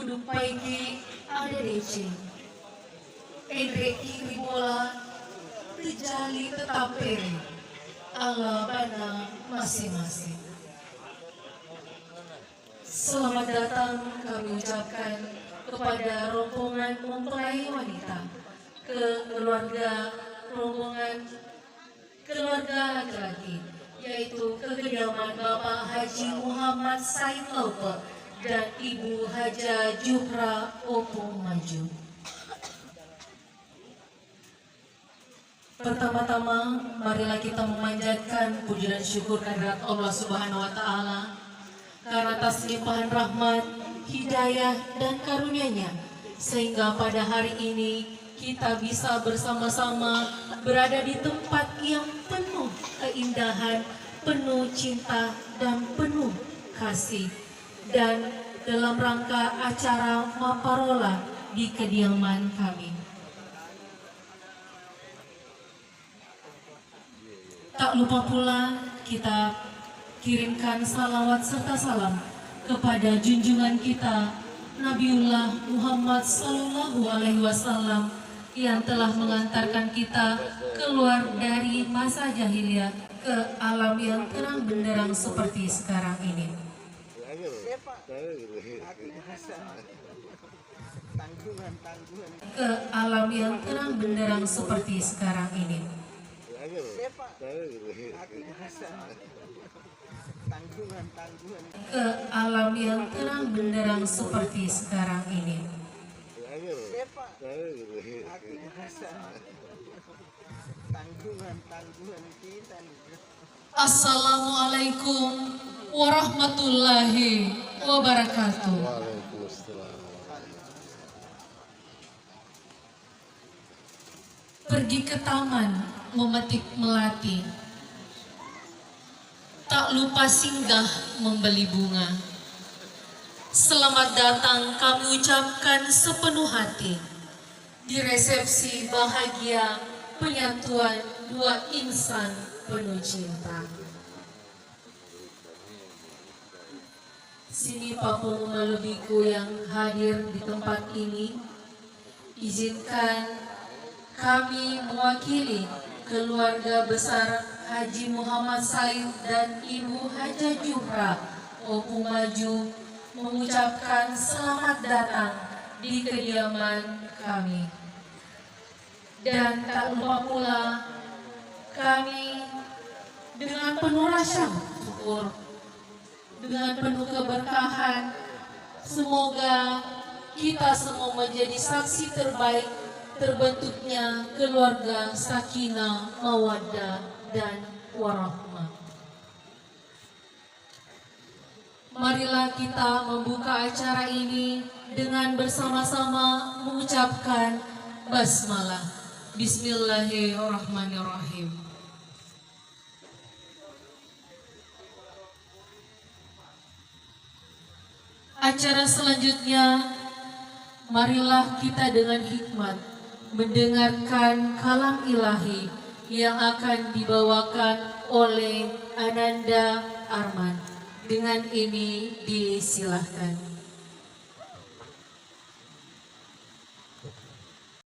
kudu paiki ADDC. Enreki ribola dijali tetapere ala bana masing-masing. Selamat datang kami ucapkan kepada rombongan mempelai wanita, rombongan keluarga laki-laki, yaitu ke kediaman Bapak Haji Muhammad Said Laupe dan Ibu Haja Juhra Opung Maju. Pertama-tama, marilah kita memanjatkan puji dan syukur kehadirat Allah Subhanahu wa Ta'ala karena atas limpahan rahmat, hidayah, dan karunia-Nya, sehingga pada hari ini kita bisa bersama-sama berada di tempat yang penuh keindahan, penuh cinta, dan penuh kasih, dan dalam rangka acara Maparola di kediaman kami. Tak lupa pula kita kirimkan salawat serta salam kepada junjungan kita Nabiullah Muhammad Sallallahu Alaihi Wasallam yang telah mengantarkan kita keluar dari masa jahiliyah ke alam yang terang benderang seperti sekarang ini. Ke alam yang terang benderang seperti sekarang ini. Ke alam yang terang benderang seperti sekarang ini. Assalamualaikum warahmatullahi wabarakatuh. Pergi ke taman memetik melati, tak lupa singgah membeli bunga. Selamat datang kami ucapkan sepenuh hati di resepsi bahagia penyatuan dua insan penuh cinta. Sini Pak Pengumuman Lebiku yang hadir di tempat ini, izinkan kami mewakili keluarga besar Haji Muhammad Said dan Ibu Haja Juhra Opung Maju mengucapkan selamat datang di kediaman kami. Dan tak lupa pula kami dengan penuh rasa syukur, dengan penuh keberkahan, semoga kita semua menjadi saksi terbaik terbentuknya keluarga sakinah, mawaddah, dan warahmah. Marilah kita membuka acara ini dengan bersama-sama mengucapkan basmalah. Bismillahirrahmanirrahim. Acara selanjutnya, marilah kita dengan hikmat mendengarkan kalam ilahi yang akan dibawakan oleh Ananda Arman. Dengan ini disilahkan.